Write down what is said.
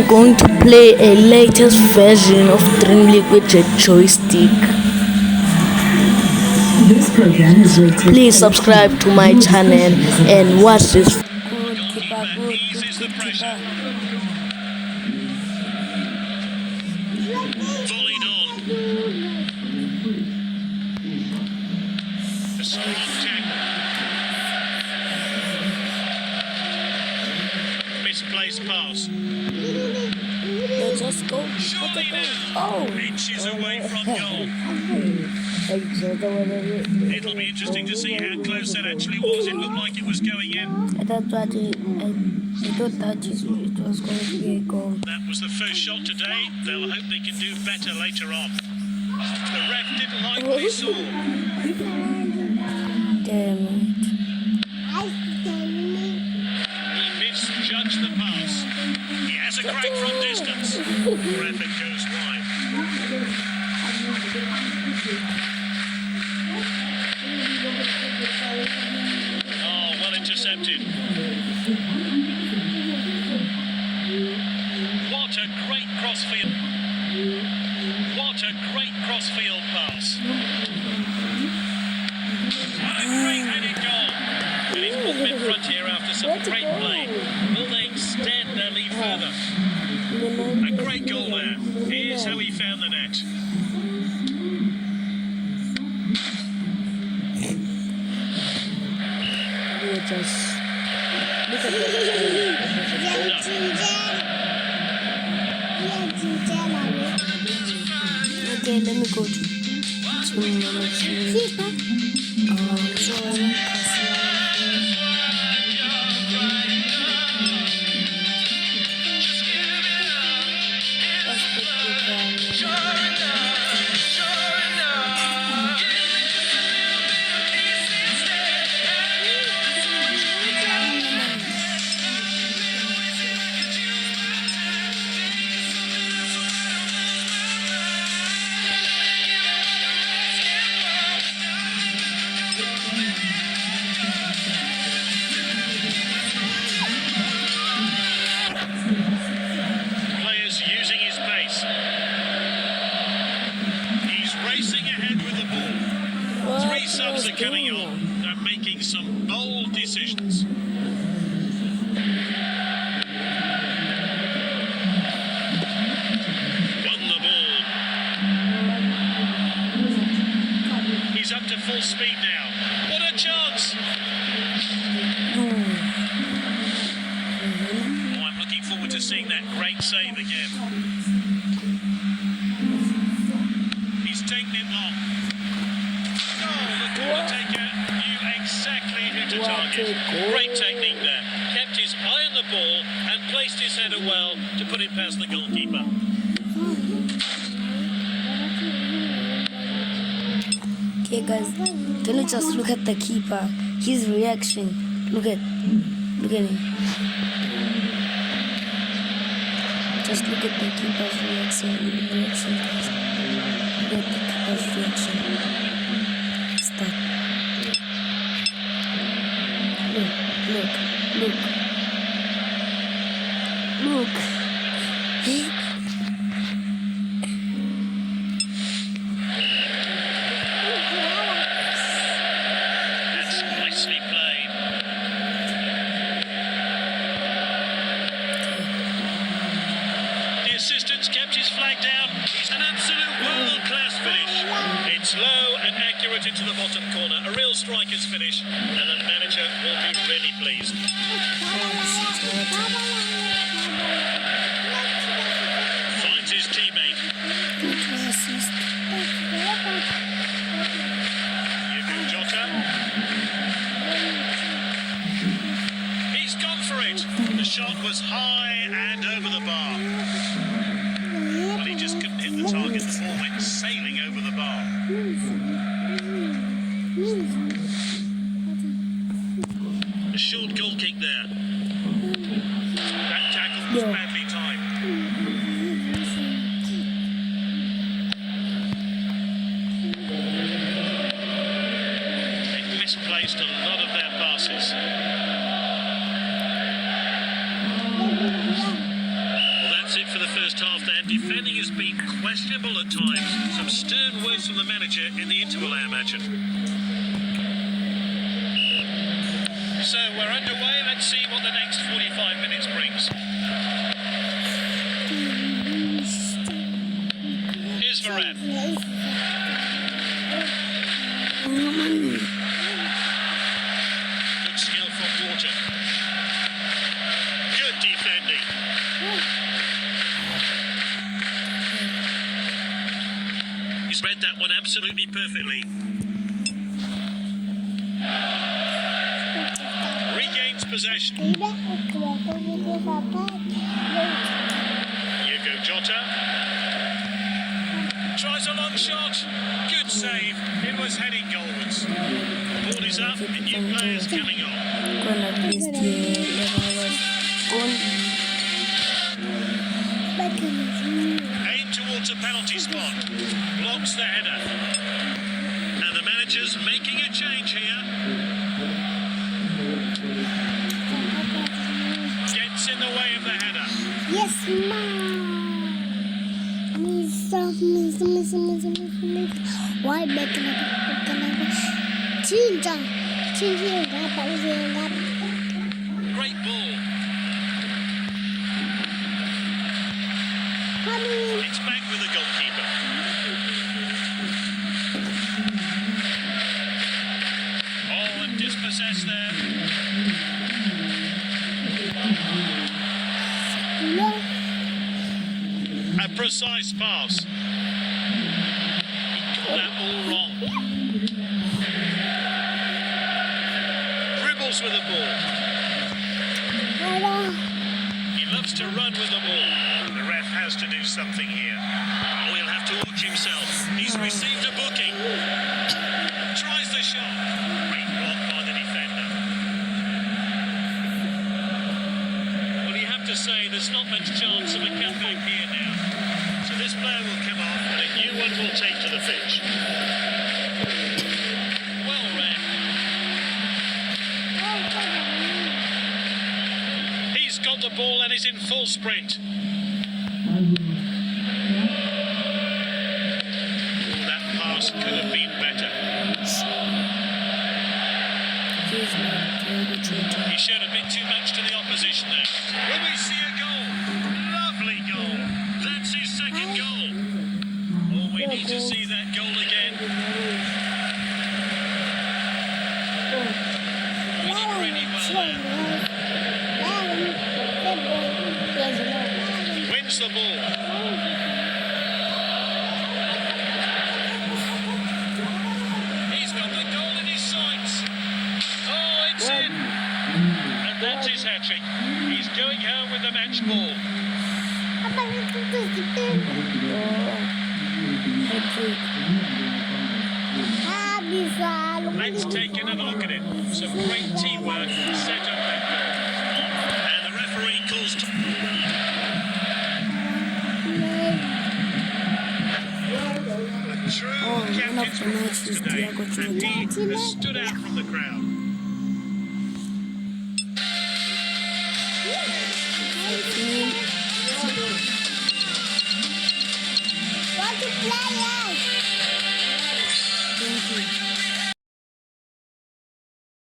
I'm going to play a latest version of Dream League with a joystick. This program is rated. Please subscribe to my channel and watch this. Volleyed on. A strong check. Misplaced pass. Let's just go. Surely now. Oh. Inches away from goal. It'll be interesting to see how close that actually was. It looked like it was going in. I thought that it was going to be a goal. That was the first shot today. They'll hope they can do better later on. The ref didn't like what he saw. Damn it. He misjudged the pass. He has a crack from distance. Ref, it goes wide. Oh, well intercepted. What a great crossfield. What a great crossfield pass. What a great headed goal. And he's put them in front here after some great play. Will they extend their lead further? A great goal there. Here's how he found the net. Just look at okay, let me go to Players using his pace. He's racing ahead with the ball. Three subs are coming on. They're making some bold decisions. Won the ball. He's up to full speed now. What a chance! Oh, I'm looking forward to seeing that great save again. He's taken it long. Oh, the corner taker knew exactly who to target. Great technique there. Kept his eye on the ball and placed his header well to put it past the goalkeeper. okay, guys, can you just look at the keeper? His reaction. Look at him. Just look at the keeper's reaction. Guys. Look at the keeper's reaction. Stop. Look. That's nicely played. The assistant's kept his flag down. He's an absolute world-class finish. It's low and accurate into the bottom corner. A real striker's finish, and the manager will be really pleased. Finds his teammate. Jota. He's gone for it. The shot was high and over the bar. But he just couldn't hit the target. The ball went sailing over the bar. A short goal kick there. That the first half there. Defending has been questionable at times. Some stern words from the manager in the interval, I imagine. So we're underway. Let's see what the next 45 minutes brings. Here's Varane. Good skill from Water. Good defending. He's read that one absolutely perfectly. Regains possession. Hugo Jota. Tries a long shot. Good save. It was heading goalwards. Ball is up and new players coming on. Aim towards a penalty spot. Blocks the header. And the manager's making a change here. Gets in the way of the header. Yes, ma'am. Why back in Great ball. It's back with the goalkeeper. Oh, and dispossessed there. A precise pass. He got that all wrong. Dribbles with the ball. He loves to run with the ball. The ref has to do something here. Oh, he'll have to watch himself. He's received a booking. Tries the shot. Great block by the defender. Well, you have to say there's not much chance of a comeback here now. So this player will come off and a new one will take to the pitch. Well read. He's got the ball and is in full sprint. That pass could have been better. He showed a bit too much to the opposition there. Will we see a goal? Lovely goal. That's his second goal. Oh, we need to see that goal again. He did really well there. He wins the ball. He's got the goal in his sights. Oh, it's in. And that's his hat-trick. He's going home with the match ball. Let's take another look at it. Some great teamwork set up that goal. And the referee calls a true captain's performance today, and he has stood out from the crowd. Want to play? Thank you.